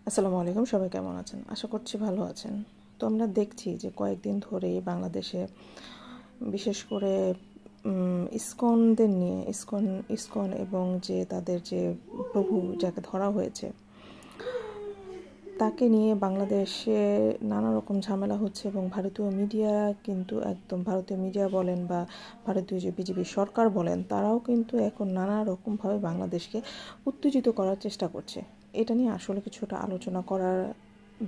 আসসালামু আলাইকুম, সবাই কেমন আছেন? আশা করছি ভালো আছেন। তো আমরা দেখছি যে কয়েকদিন ধরেই বাংলাদেশে বিশেষ করে ইসকনদের নিয়ে ইসকন এবং যে তাদের যে প্রভু যাকে ধরা হয়েছে তাকে নিয়ে বাংলাদেশে নানা রকম ঝামেলা হচ্ছে এবং ভারতীয় মিডিয়া কিন্তু একদম ভারতীয় মিডিয়া বলেন বা ভারতীয় যে বিজেপি সরকার বলেন তারাও কিন্তু এখন নানা রকমভাবে বাংলাদেশকে উত্তেজিত করার চেষ্টা করছে। এটা নিয়ে আসলে কিছুটা আলোচনা করার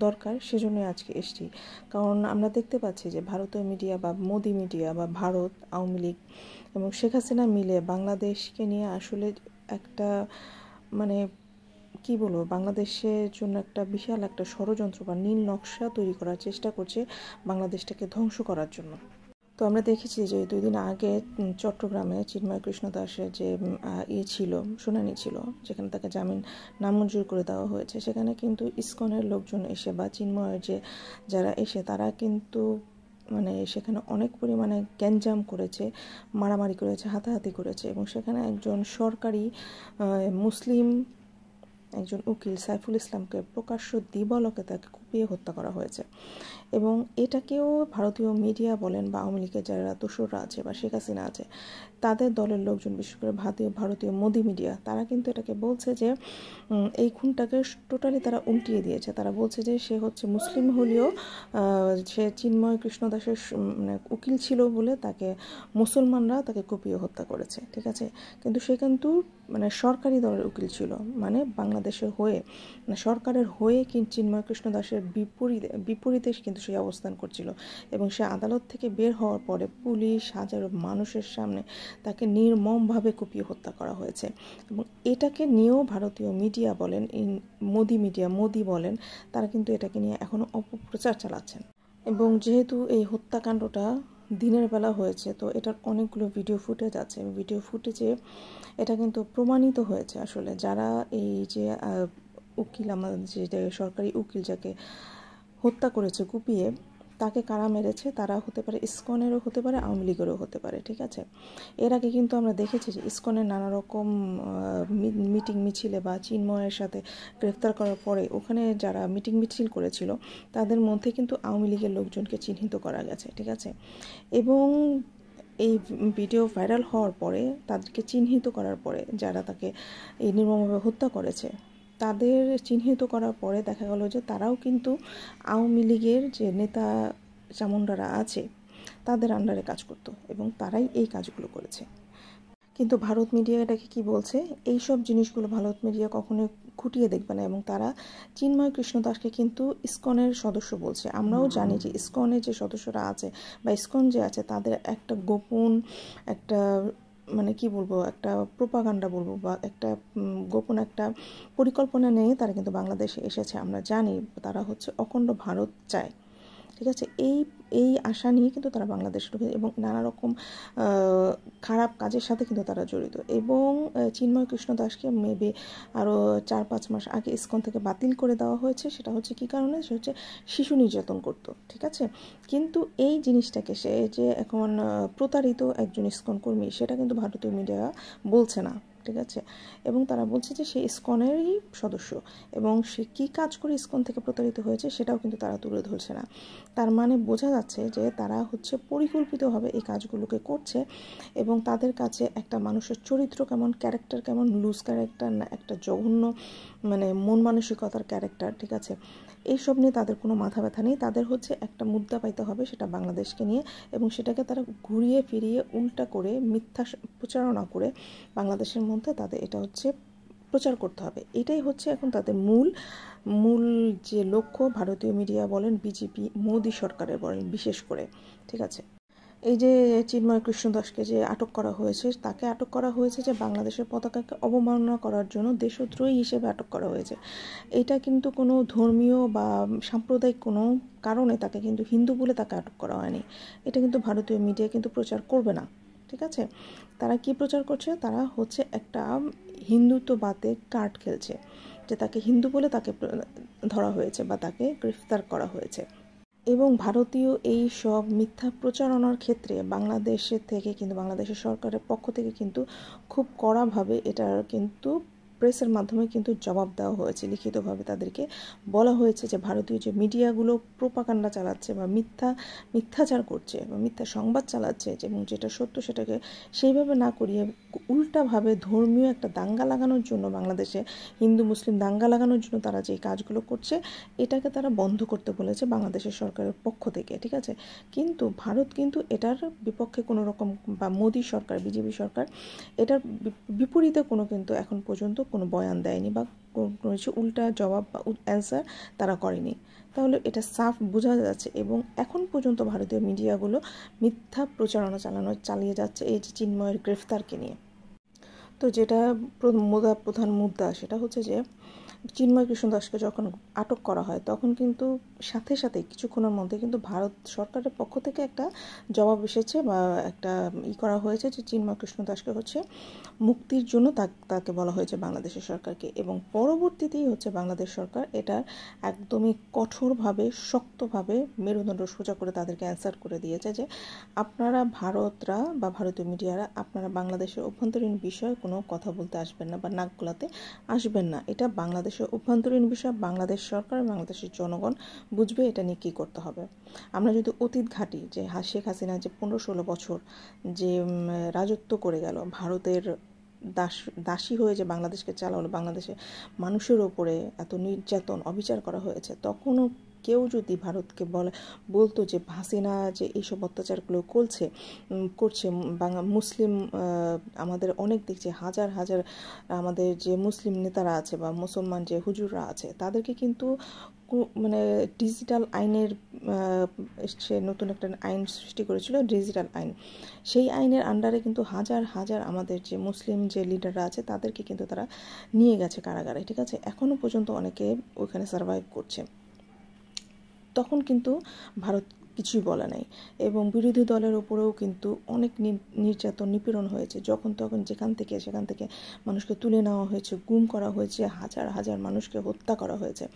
দরকার, সেজন্যই আজকে এসেছি। কারণ আমরা দেখতে পাচ্ছি যে ভারতীয় মিডিয়া বা মোদি মিডিয়া বা ভারত, আওয়ামী লীগ এবং শেখ হাসিনা মিলে বাংলাদেশকে নিয়ে আসলে একটা মানে কি বলবো, বাংলাদেশের জন্য একটা বিশাল একটা ষড়যন্ত্র বা নীল নকশা তৈরি করার চেষ্টা করছে বাংলাদেশটাকে ধ্বংস করার জন্য। তো আমরা দেখেছি যে 2 দিন আগে চট্টগ্রামে চিন্ময় কৃষ্ণ দাসের যে ছিল, শুনানি ছিল, যেখানে তাকে জামিন নামঞ্জুর করে দেওয়া হয়েছে। সেখানে কিন্তু ইসকনের লোকজন এসে বা চিন্ময়ের যে যারা এসে তারা কিন্তু সেখানে অনেক পরিমাণে গ্যাঞ্জাম করেছে, মারামারি করেছে, হাতাহাতি করেছে এবং সেখানে একজন সরকারি মুসলিম একজন উকিল সাইফুল ইসলামকে প্রকাশ্য দিবালোকে তাকে কুপিয়ে হত্যা করা হয়েছে। এবং এটাকেও ভারতীয় মিডিয়া বলেন বা আওয়ামী লীগের যারা দোসররা আছে বা শেখ হাসিনা আছে তাদের দলের লোকজন, বিশেষ করে ভারতীয় মোদি মিডিয়া, তারা কিন্তু এটাকে বলছে যে এই খুনটাকে টোটালি তারা উল্টিয়ে দিয়েছে। তারা বলছে যে সে হচ্ছে মুসলিম হলেও সে চিন্ময় কৃষ্ণ দাসের উকিল ছিল বলে তাকে মুসলমানরা তাকে কুপিয়ে হত্যা করেছে। ঠিক আছে, কিন্তু সে কিন্তু সরকারি দলের উকিল ছিল, বাংলাদেশের হয়ে সরকারের হয়ে কিন্তু চিন্ময় কৃষ্ণ দাসের বিপরীতে কিন্তু সে অবস্থান করছিল এবং সে আদালত থেকে বের হওয়ার পরে পুলিশ হাজারো মানুষের সামনে তাকে নির্মমভাবে কুপিয়ে হত্যা করা হয়েছে। এবং এটাকে নিয়েও ভারতীয় মিডিয়া বলেন, মোদি বলেন, তারা কিন্তু এটাকে নিয়ে এখনও অপপ্রচার চালাচ্ছেন। এবং যেহেতু এই হত্যাকাণ্ডটা দিনের বেলা হয়েছে, তো এটার অনেকগুলো ভিডিও ফুটেজ আছে। ভিডিও ফুটেজে এটা কিন্তু প্রমাণিত হয়েছে আসলে যারা এই যে উকিল, আমাদের যে সরকারি উকিল যাকে হত্যা করেছে কুপিয়ে, তাকে কারা মেরেছে তারা হতে পারে ইসকনেরও হতে পারে, আওয়ামী লীগেরও হতে পারে। ঠিক আছে, এর আগে কিন্তু আমরা দেখেছি যে ইসকনের নানা রকম মিটিং মিছিলে বা চিন্ময়ের সাথে গ্রেফতার করার পরে ওখানে যারা মিটিং মিছিল করেছিল তাদের মধ্যে কিন্তু আওয়ামী লীগের লোকজনকে চিহ্নিত করা গেছে। ঠিক আছে, এবং এই ভিডিও ভাইরাল হওয়ার পরে তাদেরকে চিহ্নিত করার পরে যারা তাকে এই নির্মমভাবে হত্যা করেছে তাদের চিহ্নিত করার পরে দেখা গেল যে তারাও কিন্তু আওয়ামী লীগের যে নেতা চামুন্ডারা আছে তাদের আন্ডারে কাজ করত এবং তারাই এই কাজগুলো করেছে। কিন্তু ভারত মিডিয়া এটাকে কী বলছে, এইসব জিনিসগুলো ভারত মিডিয়া কখনোই খুঁটিয়ে দেখবে না এবং তারা চিন্ময় কৃষ্ণ দাসকে কিন্তু ইসকনের সদস্য বলছে। আমরাও জানি যে ইসকনের যে সদস্যরা আছে বা ইসকন যে আছে তাদের একটা গোপন একটা কি বলবো, একটা প্রোপাগান্ডা বলবো বা একটা গোপন একটা পরিকল্পনা নিয়ে তারা কিন্তু বাংলাদেশে এসেছে। আমরা জানি তারা হচ্ছে অখণ্ড ভারত চায়। ঠিক আছে, এই এই আশা নিয়ে কিন্তু তারা বাংলাদেশে ঢুকেছে এবং নানা রকম খারাপ কাজের সাথে কিন্তু তারা জড়িত। এবং চিন্ময় কৃষ্ণ দাসকে মেবি আরও 4-5 মাস আগে ইসকন থেকে বাতিল করে দেওয়া হয়েছে। সেটা হচ্ছে কী কারণে? সে হচ্ছে শিশু নির্যাতন করত। ঠিক আছে, কিন্তু এই জিনিসটাকে সে যে এখন প্রতারিত একজন ইসকন কর্মী সেটা কিন্তু ভারতীয় মিডিয়া বলছে না। ঠিক আছে, এবং তারা বলছে যে সে ইসকনেরই সদস্য এবং সে কী কাজ করে ইসকন থেকে প্রতারিত হয়েছে সেটাও কিন্তু তারা তুলে ধরছে না। তার মানে বোঝা যাচ্ছে যে তারা হচ্ছে পরিকল্পিতভাবে এই কাজগুলোকে করছে এবং তাদের কাছে একটা মানুষের চরিত্র কেমন, ক্যারেক্টার কেমন, লুজ ক্যারেক্টার না একটা জঘন্য মন মানসিকতার ক্যারেক্টার, ঠিক আছে, এইসব নিয়ে তাদের কোনো মাথা ব্যথা নেই। তাদের হচ্ছে একটা মুদ্রা পাইতে হবে, সেটা বাংলাদেশকে নিয়ে, এবং সেটাকে তারা ঘুরিয়ে ফিরিয়ে উল্টা করে মিথ্যা প্রচারণা করে বাংলাদেশের মধ্যে তাদের এটা হচ্ছে প্রচার করতে হবে। এটাই হচ্ছে এখন তাদের মূল যে লক্ষ্য। ভারতীয় মিডিয়া বলেন, বিজেপি মোদি সরকারের বলেন বিশেষ করে। ঠিক আছে, এই যে চিন্ময় কৃষ্ণ দাসকে যে আটক করা হয়েছে, তাকে আটক করা হয়েছে যে বাংলাদেশের পতাকাকে অবমাননা করার জন্য দেশদ্রোহী হিসেবে আটক করা হয়েছে। এটা কিন্তু কোনো ধর্মীয় বা সাম্প্রদায়িক কোনো কারণে তাকে কিন্তু হিন্দু বলে তাকে আটক করা হয়নি। এটা কিন্তু ভারতীয় মিডিয়া কিন্তু প্রচার করবে না। ঠিক আছে, তারা কি প্রচার করছে? তারা হচ্ছে একটা হিন্দুত্ববাদে কার্ড খেলছে যে তাকে হিন্দু বলে তাকে ধরা হয়েছে বা তাকে গ্রেফতার করা হয়েছে। এবং ভারতীয় এই সব মিথ্যা প্রচারণার ক্ষেত্রে বাংলাদেশের থেকে কিন্তু বাংলাদেশের সরকারের পক্ষ থেকে কিন্তু খুব কড়াভাবে এটার কিন্তু প্রেসের মাধ্যমে কিন্তু জবাব দেওয়া হয়েছে, লিখিতভাবে তাদেরকে বলা হয়েছে যে ভারতীয় যে মিডিয়াগুলো প্রোপাগান্ডা চালাচ্ছে বা মিথ্যাচার করছে বা মিথ্যা সংবাদ চালাচ্ছে, এবং যেটা সত্য সেটাকে সেইভাবে না করিয়ে উল্টাভাবে ধর্মীয় একটা দাঙ্গা লাগানোর জন্য, বাংলাদেশে হিন্দু মুসলিম দাঙ্গা লাগানোর জন্য তারা যে কাজগুলো করছে, এটাকে তারা বন্ধ করতে বলেছে বাংলাদেশের সরকারের পক্ষ থেকে। ঠিক আছে, কিন্তু ভারত কিন্তু এটার বিপক্ষে কোনো রকম, বা মোদী সরকার, বিজেপি সরকার এটার বিপরীতে কোনো কিন্তু এখন পর্যন্ত কোনো বয়ান দেয়নি বা কোনো কিছু উল্টা জবাব বা অ্যান্সার তারা করেনি। তাহলে এটা সাফ বোঝা যাচ্ছে, এবং এখন পর্যন্ত ভারতীয় মিডিয়াগুলো মিথ্যা প্রচারণা চালিয়ে যাচ্ছে এই যে চিন্ময়ের গ্রেফতারকে নিয়ে। তো যেটা প্রধান মুদ্রা সেটা হচ্ছে যে চিন্ময় কৃষ্ণ দাসকে যখন আটক করা হয় তখন কিন্তু সাথে সাথে কিছুক্ষণের মধ্যে কিন্তু ভারত সরকারের পক্ষ থেকে একটা জবাব এসেছে বা একটা করা হয়েছে যে চিন্ময় কৃষ্ণ দাসকে হচ্ছে মুক্তির জন্য তাকে বলা হয়েছে বাংলাদেশের সরকারকে, এবং পরবর্তীতেই হচ্ছে বাংলাদেশ সরকার এটার একদমই কঠোরভাবে শক্তভাবে মেরুদণ্ড সোজা করে তাদেরকে অ্যান্সার করে দিয়েছে যে আপনারা ভারতরা বা ভারতীয় মিডিয়ারা আপনারা বাংলাদেশের অভ্যন্তরীণ বিষয়ে কোনো কথা বলতে আসবেন না বা নাক গলাতে আসবেন না। এটা বাংলাদেশের অভ্যন্তরীণ বিষয়, বাংলাদেশ সরকার বাংলাদেশের জনগণ বুঝবে এটা নিয়ে কী করতে হবে। আমরা যদি অতীত ঘাঁটি যে শেখ হাসিনা যে 15-16 বছর যে রাজত্ব করে গেল, ভারতের দাসী হয়ে যে বাংলাদেশকে চালালো, বাংলাদেশে মানুষের ওপরে এত নির্যাতন অবিচার করা হয়েছে, তখনও কেউ যদি ভারতকে বলতো যে হাসিনা যে এইসব অত্যাচারগুলো করছে মুসলিম, আমাদের অনেক দেখছি হাজার হাজার আমাদের যে মুসলিম নেতারা আছে বা মুসলমান যে হুজুররা আছে তাদেরকে কিন্তু মানে ডিজিটাল আইনের সে নতুন একটা আইন সৃষ্টি করেছিল, ডিজিটাল আইন। সেই আইনের আন্ডারে কিন্তু হাজার হাজার আমাদের যে মুসলিম যে লিডাররা আছে তাদেরকে কিন্তু তারা নিয়ে গেছে কারাগারে। ঠিক আছে, এখনও পর্যন্ত অনেকে ওইখানে সার্ভাইভ করছে। তখন কিন্তু ভারত কিছুই বলে নাই, এবং বিরোধী দলের ওপরেও কিন্তু অনেক নির্যাতন নিপীড়ন হয়েছে। যখন তখন যেখান থেকে সেখান থেকে মানুষকে তুলে নেওয়া হয়েছে, গুম করা হয়েছে, হাজার হাজার মানুষকে হত্যা করা হয়েছে।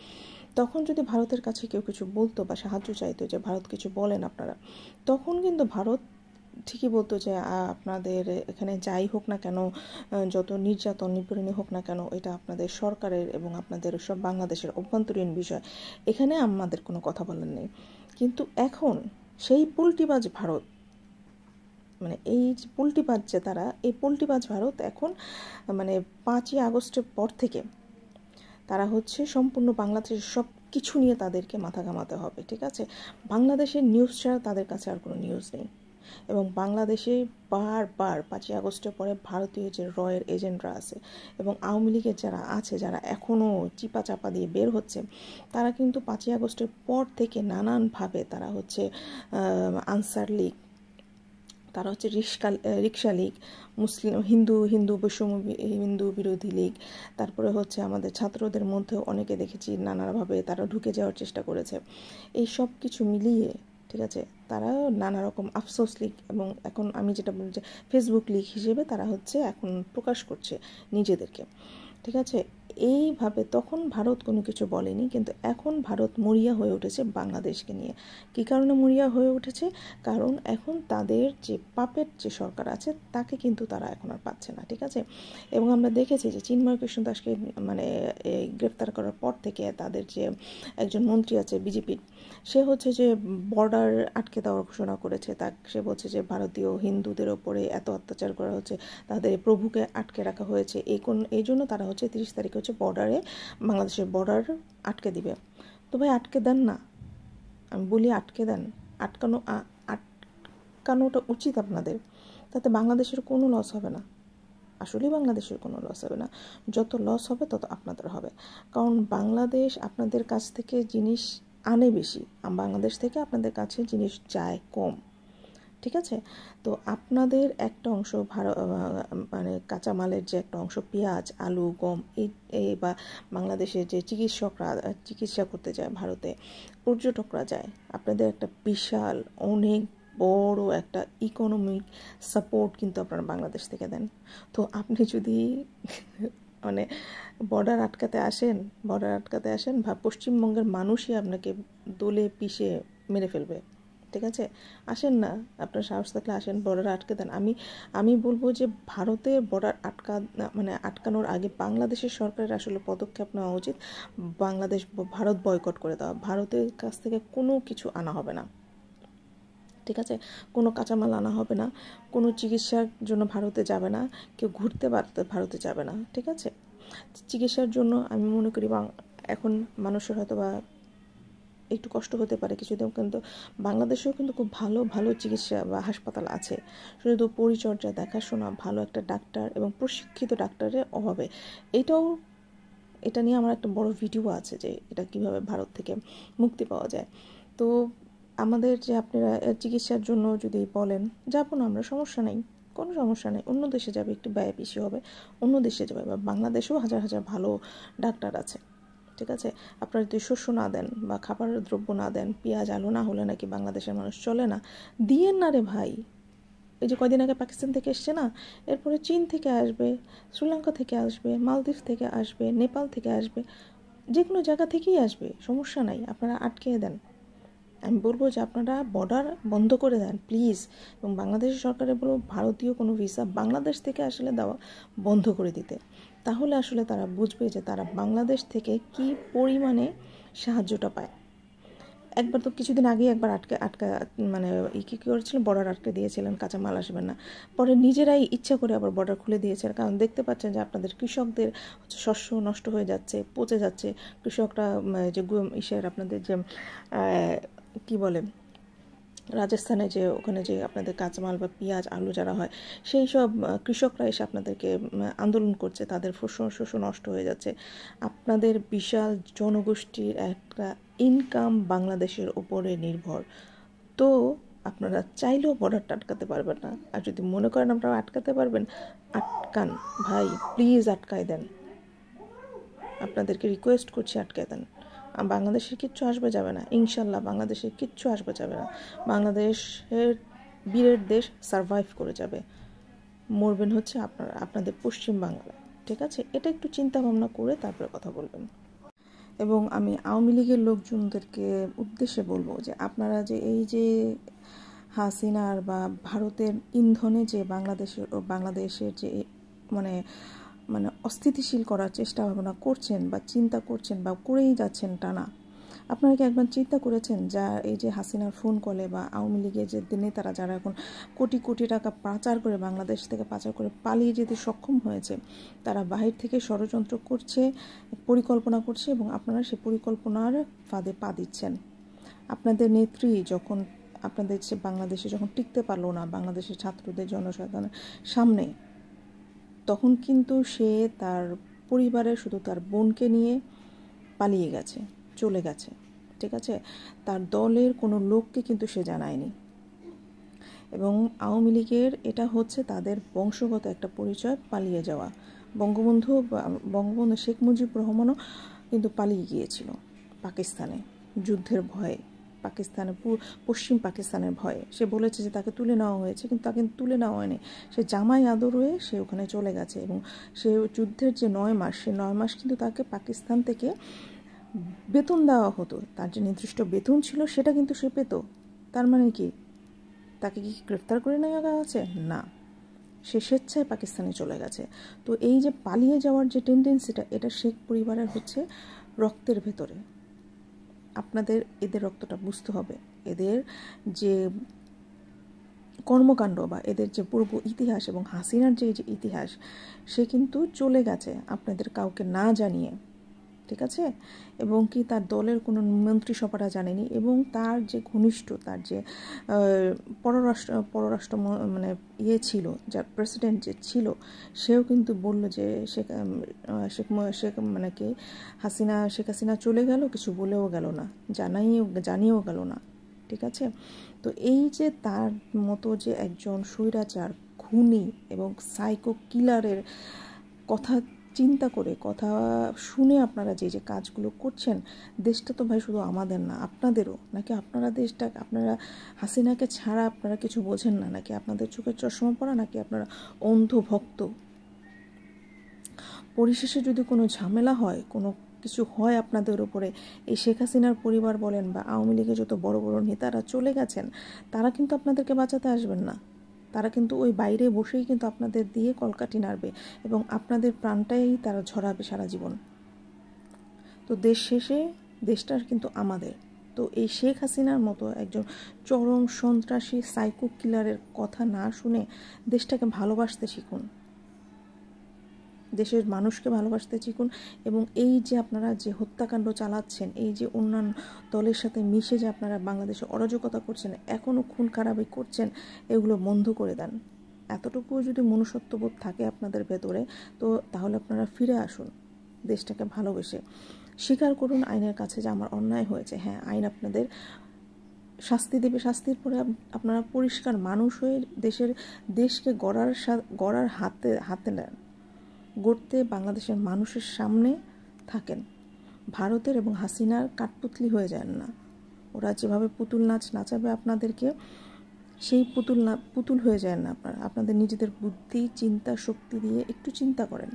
তখন যদি ভারতের কাছে কেউ কিছু বলতো বা সাহায্য চাইতো যে ভারত কিছু বলেন আপনারা, তখন কিন্তু ভারত ঠিকই বলতো যে আপনাদের এখানে যাই হোক না কেন, যত নির্যাতন নিপীড়নই হোক না কেন, এটা আপনাদের সরকারের এবং আপনাদের সব বাংলাদেশের অভ্যন্তরীণ বিষয়, এখানে আমাদের কোনো কথা বলার নেই। কিন্তু এখন সেই পোল্টিবাজ ভারত, মানে এই যে পোল্টিবাজ যে তারা, এই পোল্টিবাজ ভারত এখন মানে 5ই আগস্টের পর থেকে তারা হচ্ছে সম্পূর্ণ বাংলাদেশের সব কিছু নিয়ে তাদেরকে মাথা ঘামাতে হবে। ঠিক আছে, বাংলাদেশের নিউজ ছাড়া তাদের কাছে আর কোনো নিউজ নেই। এবং বাংলাদেশে বারবার 5ই আগস্টের পরে ভারতীয় যে রয়ের এজেন্টরা আছে এবং আওয়ামী লীগের যারা আছে, যারা এখনও চিপা চাপা দিয়ে বের হচ্ছে, তারা কিন্তু 5ই আগস্টের পর থেকে নানানভাবে তারা হচ্ছে আনসার লীগ, তারা হচ্ছে রিক্সা লীগ, মুসলিম হিন্দু বিরোধী লীগ, তারপরে হচ্ছে আমাদের ছাত্রদের মধ্যেও অনেকে দেখেছি নানাভাবে তারা ঢুকে যাওয়ার চেষ্টা করেছে। এই সব কিছু মিলিয়ে ঠিক আছে তারা নানা রকম আফসোস লীগ, এবং এখন আমি যেটা বলি যে ফেসবুক লীগ হিসেবে তারা হচ্ছে এখন প্রকাশ করছে নিজেদেরকে। ঠিক আছে, এইভাবে তখন ভারত কোনো কিছু বলেনি, কিন্তু এখন ভারত মরিয়া হয়ে উঠেছে বাংলাদেশকে নিয়ে। কী কারণে মরিয়া হয়ে উঠেছে? কারণ এখন তাদের যে পাপেট যে সরকার আছে তাকে কিন্তু তারা এখন আর পাচ্ছে না। ঠিক আছে, এবং আমরা দেখেছি যে চিন্ময় কৃষ্ণ দাসকে মানে গ্রেফতার করার পর থেকে তাদের যে একজন মন্ত্রী আছে বিজেপির, সে হচ্ছে যে বর্ডার আটকে দেওয়ার ঘোষণা করেছে। সে বলছে যে ভারতীয় হিন্দুদের ওপরে এত অত্যাচার করা হচ্ছে, তাদের প্রভুকে আটকে রাখা হয়েছে, এই জন্য তারা হচ্ছে 30 তারিখে হচ্ছে বর্ডারে বাংলাদেশের বর্ডার আটকে দিবে। তো ভাই আটকে দেন না, আমি বলি আটকে দেন। আটকানোটা উচিত আপনাদের, তাতে বাংলাদেশের কোনো লস হবে না। আসলেই বাংলাদেশের কোনো লস হবে না, যত লস হবে তত আপনাদের হবে। কারণ বাংলাদেশ আপনাদের কাছ থেকে জিনিস আনে বেশি, বাংলাদেশ থেকে আপনাদের কাছে জিনিস যায় কম। ঠিক আছে, তো আপনাদের একটা অংশ মানে কাঁচামালের যে একটা অংশ পেঁয়াজ আলু গম এই বা বাংলাদেশের যে চিকিৎসা করতে যায় ভারতে, পর্যটকরা যায়, আপনাদের একটা বিশাল অনেক বড় একটা ইকোনমিক সাপোর্ট কিন্তু আপনারা বাংলাদেশ থেকে দেন। তো আপনি যদি মানে বর্ডার আটকাতে আসেন পশ্চিমবঙ্গের মানুষই আপনাকে দোলে পিষে মেরে ফেলবে। ঠিক আছে, আসেন না, আপনার সাহস থাকলে আসেন, বর্ডার আটকে দেন। আমি বলবো যে ভারতের বর্ডার আটকানোর আগে বাংলাদেশের সরকারের আসলে পদক্ষেপ নেওয়া উচিত। ভারত বয়কট করে দেওয়া, ভারতের কাছ থেকে কোনো কিছু আনা হবে না, ঠিক আছে, কোনো কাঁচামাল আনা হবে না, কোনো চিকিৎসার জন্য ভারতে যাবে না, কেউ ঘুরতে ভারতে যাবে না, ঠিক আছে। চিকিৎসার জন্য আমি মনে করি এখন মানুষের হয়তো বা একটু কষ্ট হতে পারে কিছুদিন, কিন্তু বাংলাদেশেও কিন্তু খুব ভালো ভালো চিকিৎসা বা হাসপাতাল আছে, শুধু পরিচর্যা, দেখাশোনা, ভালো একটা ডাক্তার এবং প্রশিক্ষিত ডাক্তারের অভাবে। এটা নিয়ে আমার একটা বড় ভিডিও আছে যে এটা কিভাবে ভারত থেকে মুক্তি পাওয়া যায়। তো আমাদের যে আপনারা চিকিৎসার জন্য যদি বলেন, যাবো না আমরা, সমস্যা নেই, কোনো সমস্যা নেই, অন্য দেশে যাবে, একটু ব্যয় বেশি হবে, অন্য দেশে যাবে, বা বাংলাদেশেও হাজার হাজার ভালো ডাক্তার আছে, ঠিক আছে। আপনারা যদি শস্য না দেন বা খাবারের দ্রব্য না দেন, পেঁয়াজ আলু না হলে নাকি বাংলাদেশের মানুষ চলে না, দিয়েন না রে ভাই। এই যে কয়দিন আগে পাকিস্তান থেকে এসছে না, এরপরে চীন থেকে আসবে, শ্রীলঙ্কা থেকে আসবে, মালদ্বীপ থেকে আসবে, নেপাল থেকে আসবে, যে কোনো জায়গা থেকেই আসবে, সমস্যা নাই, আপনারা আটকে দেন। আমি বলবো যে আপনারা বর্ডার বন্ধ করে দেন প্লিজ, এবং বাংলাদেশের সরকারের বলবো ভারতীয় কোনো ভিসা বাংলাদেশ থেকে আসলে দেওয়া বন্ধ করে দিতে। তাহলে আসলে তারা বুঝবে যে তারা বাংলাদেশ থেকে কি পরিমাণে সাহায্যটা পায়। একবার তো কিছুদিন আগেই একবার আটকা কী করেছিলেন, বর্ডার আটকে দিয়েছিলেন, কাঁচামাল আসবেন না, পরে নিজেরাই ইচ্ছা করে আবার বর্ডার খুলে দিয়েছে, কারণ দেখতে পাচ্ছেন যে আপনাদের কৃষকদের শস্য নষ্ট হয়ে যাচ্ছে, পচে যাচ্ছে, কৃষকরা যে আপনাদের যে কি বলে রাজস্থানে যে ওখানে যে আপনাদের কাঁচামাল বা পেঁয়াজ আলু যারা হয়, সেই সব কৃষকরা এসে আপনাদেরকে আন্দোলন করছে, তাদের শস্য নষ্ট হয়ে যাচ্ছে। আপনাদের বিশাল জনগোষ্ঠীর একটা ইনকাম বাংলাদেশের উপরে নির্ভর। তো আপনারা চাইলেও বর্ডারটা আটকাতে পারবেন না, আর যদি মনে করেন আপনারা আটকাতে পারবেন, আটকান ভাই, প্লিজ আটকায় দেন, আপনাদেরকে রিকোয়েস্ট করছি, আটকায় দেন। বাংলাদেশের কিচ্ছু আসবে যাবে না, ইনশাল্লাহ বাংলাদেশের কিচ্ছু আসবে যাবে না, বাংলাদেশের বীরের দেশ সারভাইভ করে যাবে, মরবেন হচ্ছে আপনাদের পশ্চিম বাংলায়, ঠিক আছে। এটা একটু চিন্তা ভাবনা করে তারপরে কথা বলবেন। এবং আমি আওয়ামী লীগের লোকজনদেরকে উদ্দেশ্যে বলবো যে আপনারা যে এই যে হাসিনার বা ভারতের ইন্ধনে যে বাংলাদেশের যে মানে অস্থিতিশীল করার চেষ্টা ভাবনা করছেন বা চিন্তা করছেন বা করেই যাচ্ছেন টানা, আপনারা কি একবার চিন্তা করেছেন যা এই যে হাসিনার ফোন কলে বা আওয়ামী লীগের যে নেতারা যারা এখন কোটি কোটি টাকা পাচার করে বাংলাদেশ থেকে পাচার করে পালিয়ে যেতে সক্ষম হয়েছে, তারা বাহির থেকে ষড়যন্ত্র করছে, পরিকল্পনা করছে, এবং আপনারা সেই পরিকল্পনার ফাঁদে পা দিচ্ছেন। আপনাদের নেত্রী যখন আপনাদের বাংলাদেশে যখন টিকতে পারলো না বাংলাদেশের ছাত্রদের জনসাধারণের সামনে, তখন কিন্তু সে তার পরিবারের শুধু তার বোনকে নিয়ে পালিয়ে গেছে, চলে গেছে, ঠিক আছে, তার দলের কোনো লোককে কিন্তু সে জানায়নি। এবং আওয়ামী লীগের এটা হচ্ছে তাদের বংশগত একটা পরিচয়, পালিয়ে যাওয়া। বঙ্গবন্ধু শেখ মুজিবুর রহমানও কিন্তু পালিয়ে গিয়েছিল পাকিস্তানে, যুদ্ধের ভয়ে, পশ্চিম পাকিস্তানের ভয়ে। সে বলেছে যে তাকে তুলে নেওয়া হয়েছে, কিন্তু তাকে তুলে নেওয়া হয়নি, সে জামাই আদর হয়ে সে ওখানে চলে গেছে। এবং সে যুদ্ধের যে 9 মাস, সে 9 মাস কিন্তু তাকে পাকিস্তান থেকে বেতন দেওয়া হতো, তার যে নির্দিষ্ট বেতন ছিল সেটা কিন্তু সে পেত। তার মানে কি তাকে কি গ্রেফতার করে নেওয়া হয়েছে? না, সে স্বেচ্ছায় পাকিস্তানে চলে গেছে। তো এই যে পালিয়ে যাওয়ার যে টেন্ডেন্সিটা, এটা শেখ পরিবারের হচ্ছে রক্তের ভেতরে। আপনাদের এদের রক্তটা বুঝতে হবে, এদের যে কর্মকাণ্ড বা এদের যে পূর্ব ইতিহাস এবং হাসিনার যে ইতিহাস, সে কিন্তু চলে গেছে আপনাদের কাউকে না জানিয়ে, ঠিক আছে। এবং কি তার দলের কোনো মন্ত্রিসভাটা জানেনি, এবং তার যে ঘনিষ্ঠ, তার যে পররাষ্ট্র ছিল, যার প্রেসিডেন্ট যে ছিল, সেও কিন্তু বললো যে শেখ হাসিনা চলে গেল, কিছু বলেও গেল না, জানিয়েও গেল না, ঠিক আছে। তো এই যে তার মতো যে একজন স্বৈরাচার, খুনি এবং সাইকো কিলারের কথা চিন্তা করে, কথা শুনে আপনারা যে কাজগুলো করছেন, দেশটা তো ভাই শুধু আমাদের না, আপনাদেরও। নাকি আপনারা আপনারা হাসিনাকে ছাড়া আপনারা কিছু বোঝেন না? নাকি আপনাদের চোখের চশমা পড়া? নাকি আপনারা অন্ধভক্ত? পরিশেষে যদি কোনো ঝামেলা হয়, কোনো কিছু হয় আপনাদের উপরে, এই শেখ হাসিনার পরিবার বলেন বা আওয়ামী লীগের যত বড় বড় নেতারা চলে গেছেন, তারা কিন্তু আপনাদেরকে বাঁচাতে আসবেন না। তারা কিন্তু ওই বাইরে বসেই কিন্তু আপনাদের দিয়ে কলকাঠি নাড়বে এবং আপনাদের প্রাণটাই তারা ঝরাবে সারা জীবন। তো দেশ শেষে দেশটার কিন্তু আমাদের। তো এই শেখ হাসিনার মতো একজন চরম সন্ত্রাসী সাইকো কিলারের কথা না শুনে দেশটাকে ভালোবাসতে শিখুন, দেশের মানুষকে ভালোবাসতে শিখুন। এবং এই যে আপনারা যে হত্যাকাণ্ড চালাচ্ছেন, এই যে অন্যান্য দলের সাথে মিশে যে আপনারা বাংলাদেশে অরাজকতা করছেন, এখনও খুন খারাপি করছেন, এগুলো বন্ধ করে দেন। এতটুকুও যদি মনুষ্যত্ববোধ থাকে আপনাদের ভেতরে, তো তাহলে আপনারা ফিরে আসুন দেশটাকে ভালোবেসে। স্বীকার করুন আইনের কাছে যে আমার অন্যায় হয়েছে। হ্যাঁ, আইন আপনাদের শাস্তি দেবে, শাস্তির পরে আপনারা পরিষ্কার মানুষ হয়ে দেশকে গড়ার হাতে নেন, গড়তে বাংলাদেশের মানুষের সামনে থাকেন। ভারতের এবং হাসিনার কাঠপুতলি হয়ে যান না। ওরা যেভাবে পুতুল নাচ নাচাবে আপনাদেরকে, সেই পুতুল হয়ে যায় না আপনারা। আপনাদের নিজেদের বুদ্ধি চিন্তা শক্তি দিয়ে একটু চিন্তা করেন,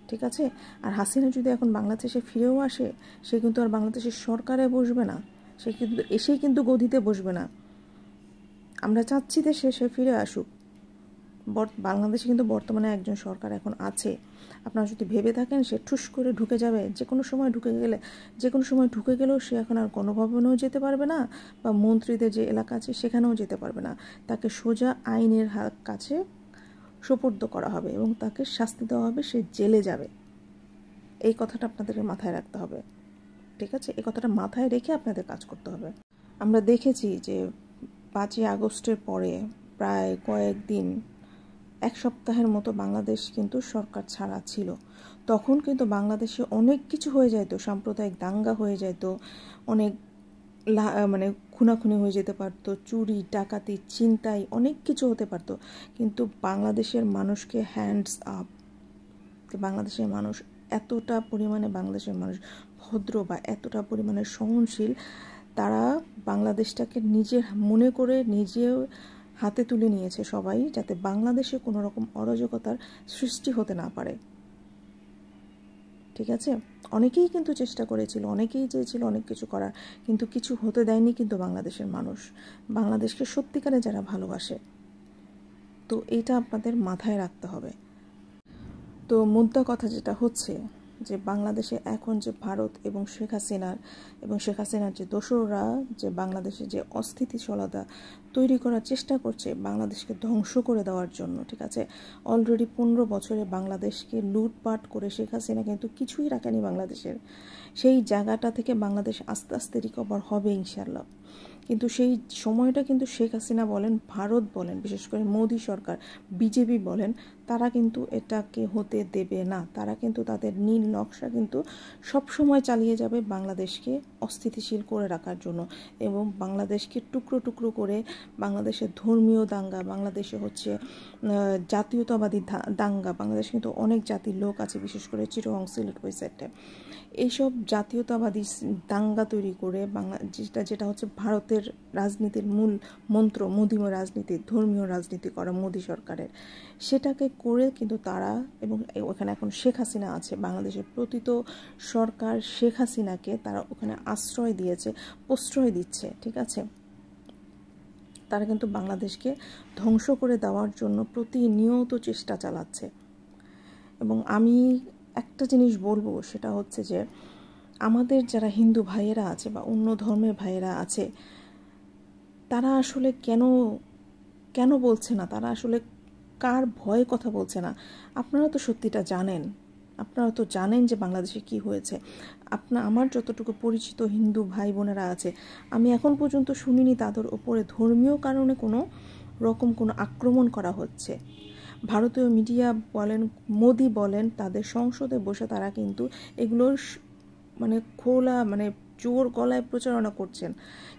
ঠিক আছে? আর হাসিনা যদি এখন বাংলাদেশে ফিরেও আসে, সে কিন্তু আর বাংলাদেশের সরকারে বসবে না, সে কিন্তু এসেই কিন্তু গদিতে বসবে না। আমরা চাচ্ছি যে সে ফিরে আসুক। বাংলাদেশে কিন্তু বর্তমানে একজন সরকার এখন আছে। আপনারা যদি ভেবে থাকেন সে ঠুস করে ঢুকে যাবে, যে কোনো সময় ঢুকে গেলেও সে এখন আর গণভবনেও যেতে পারবে না, বা মন্ত্রীদের যে এলাকা আছে সেখানেও যেতে পারবে না। তাকে সোজা আইনের কাছে সোপর্দ করা হবে এবং তাকে শাস্তি দেওয়া হবে, সে জেলে যাবে। এই কথাটা আপনাদেরকে মাথায় রাখতে হবে, ঠিক আছে? এই কথাটা মাথায় রেখে আপনাদের কাজ করতে হবে। আমরা দেখেছি যে 5ই আগস্টের পরে প্রায় কয়েকদিন, এক সপ্তাহের মতো বাংলাদেশ কিন্তু সরকার ছাড়া ছিল। তখন কিন্তু বাংলাদেশে অনেক কিছু হয়ে যেত, সাম্প্রদায়িক দাঙ্গা হয়ে যেত, অনেক মানে খুনাখুনি হয়ে যেতে পারতো, চুরি ডাকাতি ছিনতাই অনেক কিছু হতে পারতো। কিন্তু বাংলাদেশের মানুষকে হ্যান্ডস আপ, বাংলাদেশের মানুষ এতটা পরিমাণে ভদ্র বা এতটা পরিমাণে সহনশীল, তারা বাংলাদেশটাকে নিজের মনে করে নিজে হাতে তুলে নিয়েছে সবাই, যাতে বাংলাদেশে কোনো রকম অরাজকতার সৃষ্টি হতে না পারে, ঠিক আছে? অনেকেই কিন্তু চেষ্টা করেছিল, অনেকেই চেয়েছিল অনেক কিছু করার, কিন্তু কিছু হতে দেয়নি কিন্তু বাংলাদেশের মানুষ, বাংলাদেশকে সত্যিকারে যারা ভালোবাসে। তো এইটা আপনাদের মাথায় রাখতে হবে। তো মুদ্রা কথা যেটা হচ্ছে যে বাংলাদেশে এখন যে ভারত এবং শেখ হাসিনার যে দোসররা যে বাংলাদেশে যে অস্থিতিশীলতা তৈরি করার চেষ্টা করছে বাংলাদেশকে ধ্বংস করে দেওয়ার জন্য, ঠিক আছে? অলরেডি 15 বছরে বাংলাদেশকে লুটপাট করে শেখ হাসিনা কিন্তু কিছুই রাখেনি বাংলাদেশের। সেই জায়গাটা থেকে বাংলাদেশ আস্তে আস্তে রিকভার হবে ইনশাল্লাহ। কিন্তু সেই সময়টা কিন্তু শেখ হাসিনা বলেন, ভারত বলেন, বিশেষ করে মোদি সরকার, বিজেপি বলেন, তারা কিন্তু এটাকে হতে দেবে না। তারা কিন্তু তাদের নীল নকশা কিন্তু সব সময় চালিয়ে যাবে বাংলাদেশকে অস্থিতিশীল করে রাখার জন্য, এবং বাংলাদেশকে টুকরো টুকরো করে বাংলাদেশের ধর্মীয় দাঙ্গা, বাংলাদেশে হচ্ছে জাতীয়তাবাদী দাঙ্গা, বাংলাদেশে কিন্তু অনেক জাতির লোক আছে, বিশেষ করে চিটাগং সিলেট ওই সাইডে, এইসব জাতীয়তাবাদী দাঙ্গা তৈরি করে যেটা হচ্ছে ভারতের রাজনীতির মূল মন্ত্র, মোদিময় রাজনীতি, ধর্মীয় রাজনীতি করা মোদি সরকারের, সেটাকে করে কিন্তু তারা, এবং ওখানে এখন শেখ হাসিনা আছে, বাংলাদেশের প্রতিত সরকার শেখ হাসিনাকে তারা ওখানে আশ্রয় দিয়েছে, প্রশ্রয় দিচ্ছে, ঠিক আছে? তারা কিন্তু বাংলাদেশকে ধ্বংস করে দেওয়ার জন্য প্রতিনিয়ত চেষ্টা চালাচ্ছে। এবং আমি একটা জিনিস বলবো, সেটা হচ্ছে যে আমাদের যারা হিন্দু ভাইয়েরা আছে বা অন্য ধর্মের ভাইয়েরা আছে, তারা আসলে কেন বলছে না, তারা আসলে কার ভয়ে কথা বলছে না? আপনারা তো সত্যিটা জানেন, আপনারা তো জানেন যে বাংলাদেশে কি হয়েছে। আমার যতটুকু পরিচিত হিন্দু ভাই বোনেরা আছে, আমি এখন পর্যন্ত শুনিনি তাদের ওপরে ধর্মীয় কারণে কোনো আক্রমণ করা হচ্ছে। ভারতীয় মিডিয়া বলেন, মোদি বলেন, তাদের সংসদে বসে তারা কিন্তু এগুলোর খোলা জোর গলায় প্রচারণা করছেন।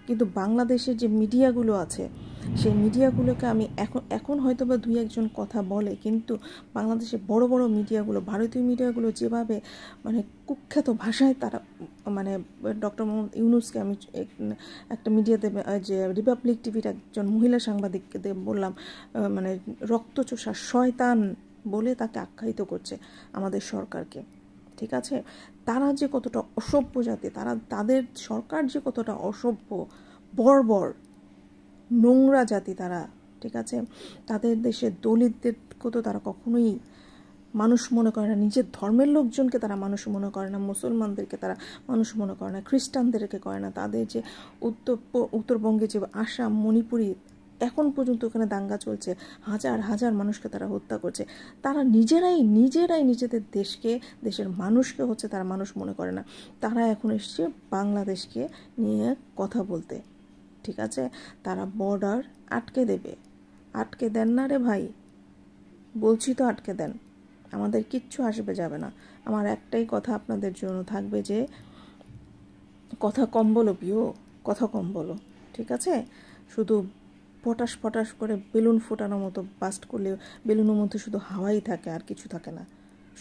কিন্তু বাংলাদেশের যে মিডিয়াগুলো আছে, সেই মিডিয়াগুলোকে আমি এখন হয়তো বা 2-1 জন কথা বলে, কিন্তু বাংলাদেশের বড় বড় মিডিয়াগুলো, ভারতীয় মিডিয়াগুলো যেভাবে কুখ্যাত ভাষায় তারা ডক্টর মোহাম্মদ ইউনূসকে, আমি একটা মিডিয়াতে যে রিপাবলিক টিভির একজন মহিলা সাংবাদিককে বললাম, রক্তচোষা শয়তান বলে তাকে আখ্যায়িত করছে আমাদের সরকারকে, ঠিক আছে? তারা যে কতটা অসভ্য জাতি, তাদের সরকার যে কতটা অসভ্য, বর্বর, নোংরা জাতি তারা, ঠিক আছে। তাদের দেশে দলিতদের তো তারা কখনোই মানুষ মনে করে না, নিজের ধর্মের লোকজনকে তারা মানুষ মনে করে না, মুসলমানদেরকে তারা মানুষ মনে করে না, খ্রিস্টানদেরকে করে না। তাদের যে উত্তরবঙ্গে যে আসাম, মণিপুরি, এখন পর্যন্ত ওখানে দাঙ্গা চলছে, হাজার হাজার মানুষকে তারা হত্যা করছে। তারা নিজেরাই নিজেদের দেশের মানুষকে হচ্ছে তারা মানুষ মনে করে না। তারা এখন এসছে বাংলাদেশকে নিয়ে কথা বলতে, ঠিক আছে। তারা বর্ডার আটকে দেবে। আটকে দেন না রে ভাই, বলছি তো আটকে দেন, আমাদের কিচ্ছু আসবে যাবে না। আমার একটাই কথা আপনাদের জন্য থাকবে যে কথা কম বলো প্রিয়, কথা কম বলো, ঠিক আছে। শুধু পটাশ পটাশ করে বেলুন ফোটানোর মতো বাস্ট করলে বেলুনের মধ্যে শুধু হাওয়াই থাকে, আর কিছু থাকে না।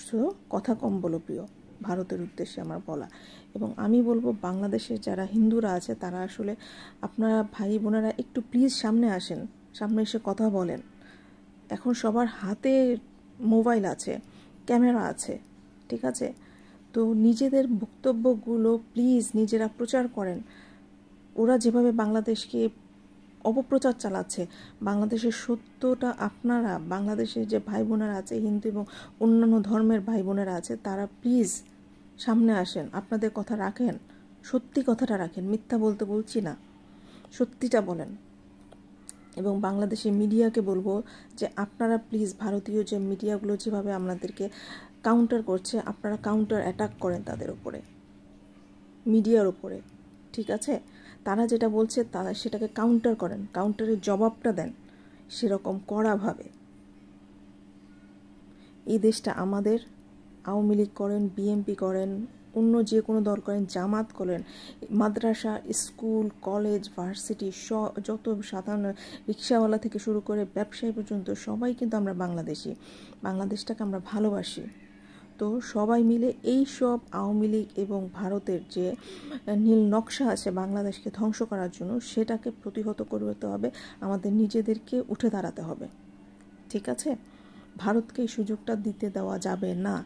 শুধু কথা কম বলো প্রিয়, ভারতের উদ্দেশ্যে আমার বলা। এবং আমি বলবো বাংলাদেশের যারা হিন্দুরা আছে তারা আসলে আপনারা ভাই বোনেরা একটু প্লিজ সামনে আসেন, সামনে এসে কথা বলেন। এখন সবার হাতে মোবাইল আছে, ক্যামেরা আছে, ঠিক আছে। তো নিজেদের বক্তব্যগুলো প্লিজ নিজেরা প্রচার করেন। ওরা যেভাবে বাংলাদেশকে অপপ্রচার চালাচ্ছে, বাংলাদেশের সত্যটা আপনারা, বাংলাদেশের যে ভাই বোনেরা আছে হিন্দু এবং অন্যান্য ধর্মের ভাই বোনেরা আছে, তারা প্লিজ সামনে আসেন, আপনাদের কথা রাখেন, সত্যি কথাটা রাখেন, মিথ্যা বলছি না, সত্যিটা বলেন। এবং বাংলাদেশের মিডিয়াকে বলবো যে আপনারা প্লিজ ভারতীয় যে মিডিয়াগুলো যেভাবে আমাদেরকে কাউন্টার করছে, আপনারা কাউন্টার অ্যাটাক করেন তাদের উপরে, মিডিয়ার উপরে, ঠিক আছে। তারা যেটা বলছে তারা সেটাকে কাউন্টার করেন, কাউন্টারের জবাবটা দেন সেরকম কড়াভাবে। এই দেশটা আমাদের, আওয়ামী লীগ করেন, বিএনপি করেন, অন্য যে কোনো দল করেন, জামাত করেন, মাদ্রাসা, স্কুল, কলেজ, ভার্সিটি, যত সাধারণ রিক্সাওয়ালা থেকে শুরু করে ব্যবসায়ী পর্যন্ত সবাই কিন্তু আমরা বাংলাদেশি, বাংলাদেশটাকে আমরা ভালোবাসি। তো সবাই মিলে এই সব আওয়ামী লীগ এবং ভারতের যে নীল নকশা আছে বাংলাদেশকে ধ্বংস করার জন্য, সেটাকে প্রতিহত করতে হবে, আমাদের নিজেদেরকে উঠে দাঁড়াতে হবে, ঠিক আছে। ভারতকে এই সুযোগটা দিতে দেওয়া যাবে না।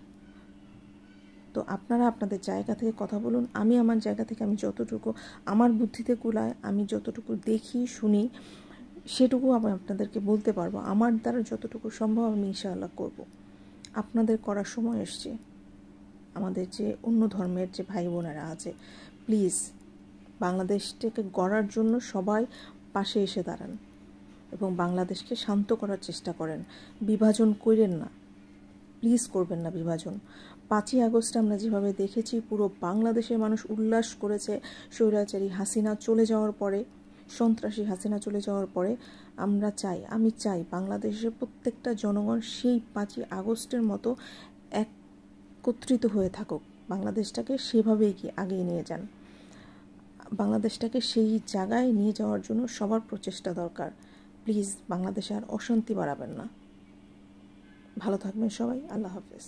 তো আপনারা আপনাদের জায়গা থেকে কথা বলুন, আমি আমার জায়গা থেকে আমি যতটুকু আমার বুদ্ধিতে কুলায়, আমি যতটুকু দেখি শুনি সেটুকু আমি আপনাদেরকে বলতে পারবো। আমার দ্বারা যতটুকু সম্ভব আমি ইনশাআল্লাহ করব। আপনাদের করার সময় এসছে। আমাদের যে অন্য ধর্মের যে ভাই বোনেরা আছে, প্লিজ বাংলাদেশটাকে গড়ার জন্য সবাই পাশে এসে দাঁড়ান এবং বাংলাদেশকে শান্ত করার চেষ্টা করেন। বিভাজন করেন না, প্লিজ করবেন না বিভাজন। 5ই আগস্ট আমরা যেভাবে দেখেছি পুরো বাংলাদেশের মানুষ উল্লাস করেছে স্বৈরাচারী হাসিনা চলে যাওয়ার পরে, সন্ত্রাসী হাসিনা চলে যাওয়ার পরে, আমি চাই বাংলাদেশের প্রত্যেকটা জনগণ সেই 5ই আগস্টের মতো একত্রিত হয়ে থাকুক, বাংলাদেশটাকে সেভাবেই আগিয়ে নিয়ে যান। বাংলাদেশটাকে সেই জায়গায় নিয়ে যাওয়ার জন্য সবার প্রচেষ্টা দরকার। প্লিজ বাংলাদেশে আর অশান্তি বাড়াবেন না। ভালো থাকবেন সবাই, আল্লাহ হাফেজ।